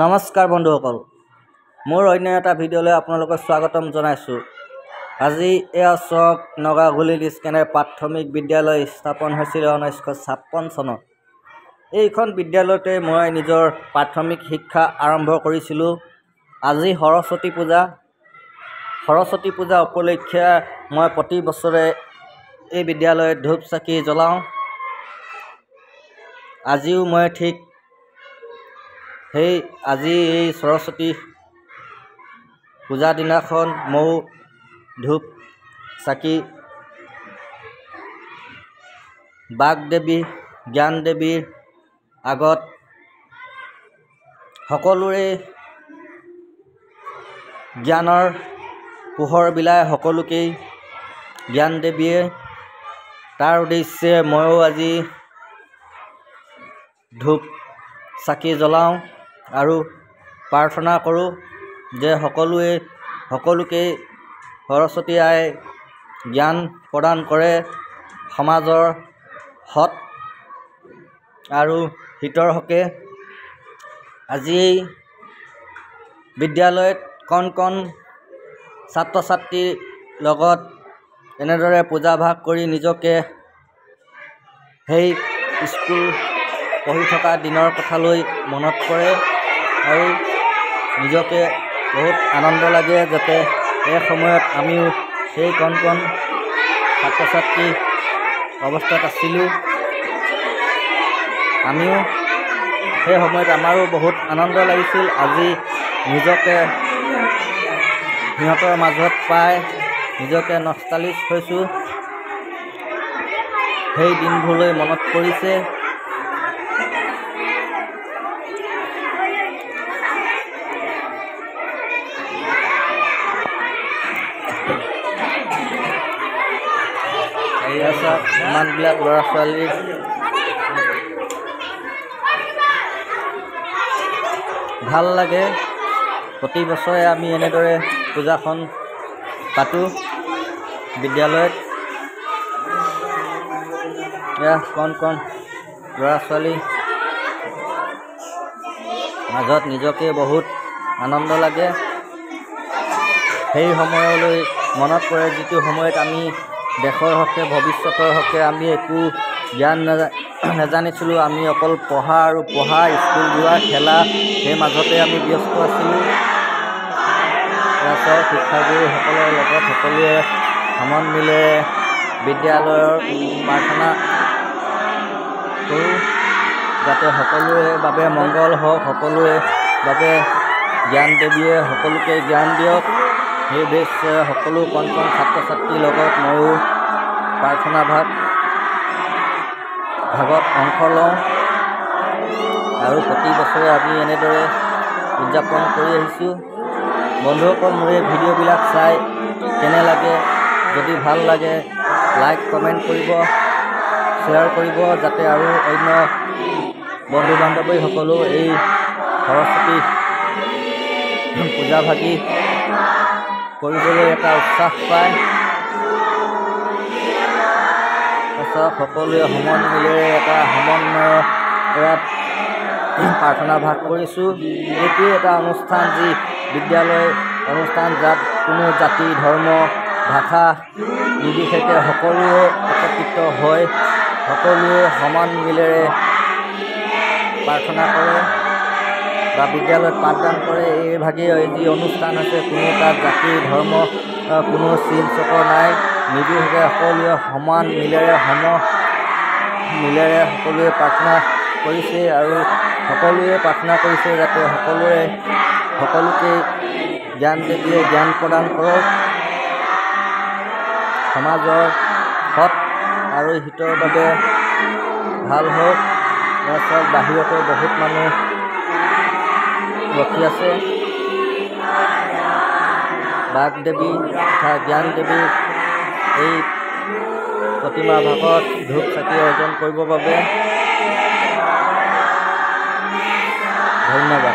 নমস্কাৰ বন্ধুসকল, মোৰ অন্য এটা ভিডিঅ'লৈ আপোনালোকক স্বাগতম জনাইছোঁ। আজি এয়া চক নগাগুলি ডিছকেনেৰ প্ৰাথমিক বিদ্যালয় স্থাপন হৈছিল 1956 চনত। এইখন বিদ্যালয়তে মই নিজৰ প্ৰাথমিক শিক্ষা আৰম্ভ কৰিছিলোঁ। আজি সৰস্বতী পূজা উপলক্ষে মই প্ৰতি বছৰে এই বিদ্যালয়ত ধূপ চাকি জ্বলাওঁ। আজিও মই ঠিক আজি এই সৰস্বতী পূজা দিনাখন ময়ো ধূপ চাকি বাগদেৱী জ্ঞান দেৱীৰ আগত সকলোৰে জ্ঞানৰ পোহৰ বিলাই সকলোকেই জ্ঞান দেৱীয়ে তাৰ উদ্দেশ্যে ময়ো আজি ধূপ চাকি জ্বলাওঁ আৰু প্ৰাৰ্থনা কৰোঁ যে সকলোকে সৰস্বতী আই জ্ঞান প্ৰদান কৰে, সমাজৰ সৎ আৰু হিতৰ হকে। আজি এই বিদ্যালয়ত কণ ছাত্ৰ ছাত্ৰীৰ লগত এনেদৰে পূজা ভাগ কৰি নিজকে সেই স্কুল পঢ়ি থকা দিনৰ কথালৈ মনত পৰে আৰু নিজকে বহুত আনন্দ লাগে যাতে এই সময়ত আমিও সেই কণ ছাত্ৰ ছাত্ৰী অৱস্থাত আছিলোঁ। আমিও সেই সময়ত আমাৰো বহুত আনন্দ লাগিছিল। আজি নিজকে সিহঁতৰ মাজত পাই নিজকে নষ্টালজিক হৈছোঁ, সেই দিনবোৰলৈ মনত পৰিছে। ইমানবিলাক ল'ৰা ছোৱালী ভাল লাগে। প্ৰতি বছৰে আমি এনেদৰে পূজাখন পাতোঁ বিদ্যালয়ত। এয়া কণ ল'ৰা ছোৱালী মাজত নিজকে বহুত আনন্দ লাগে। সেই সময়লৈ মনত পৰে যিটো সময়ত আমি দেশৰ হকে ভৱিষ্যতৰ হকে আমি একো জ্ঞান নাজানিছিলোঁ। আমি অকল পঢ়া স্কুল যোৱা খেলা সেই মাজতে আমি ব্যস্ত আছিলোঁ। শিক্ষাগুৰুসকলৰ লগত সকলোৱে সমন্বিলে বিদ্যালয়ৰ প্ৰাৰ্থনা কৰোঁ যাতে সকলোৰে বাবে মংগল হওক, সকলোৰে বাবে জ্ঞান দেৱীয়ে সকলোকে জ্ঞান দিয়ক। সেই উদ্দেশ্যে সকলো কণ ছাত্ৰ ছাত্ৰীৰ লগত ময়ো প্ৰাৰ্থনা ভাগত অংশ লওঁ আৰু প্ৰতি বছৰে আমি এনেদৰে উদযাপন কৰি আহিছোঁ। বন্ধুসকল, মোৰ এই ভিডিঅ'বিলাক চাই কেনে লাগে? যদি ভাল লাগে লাইক কমেণ্ট কৰিব, শ্বেয়াৰ কৰিব যাতে আৰু অন্য বন্ধু বান্ধৱীসকলেও এই সৰস্বতী পূজা ভাগি কৰিবলৈ এটা উৎসাহ পায়। সকলোৱে সমন্বয়েৰে এটা সমন্বয়ত প্ৰাৰ্থনা ভাগ কৰিছোঁ। এইটোৱে এটা অনুষ্ঠান, যি বিদ্যালয় অনুষ্ঠান, যাত কোনো জাতি ধৰ্ম ভাষা নিৰ্বিশেষে সকলোৱে একত্ৰিত হৈ সকলোৱে সমান মিলেৰে প্ৰাৰ্থনা কৰে বা বিদ্যালয়ত পাঠদান কৰে। এইভাগেই যি অনুষ্ঠান আছে, কোনো তাত জাতি ধৰ্ম কোনো চিন চকৰ নাই, নিৰ্বিশেষে সকলোৱে সমান মিলেৰে সকলোৱে প্ৰাৰ্থনা কৰিছে আৰু সকলোৱে প্ৰাৰ্থনা কৰিছে যাতে সকলোকে জ্ঞান দেৱীয়ে জ্ঞান প্ৰদান কৰক, সমাজৰ সৎ আৰু হিতৰ বাবে ভাল হওক। ইয়াৰ বাহিৰতো বহুত মানুহ ৰখি আছে। বাগদেৱী তথা জ্ঞান দেৱীৰ এই প্ৰতিমা ভাগত ধূপ চাকি অৰ্জন কৰিবৰ বাবে ধন্যবাদ।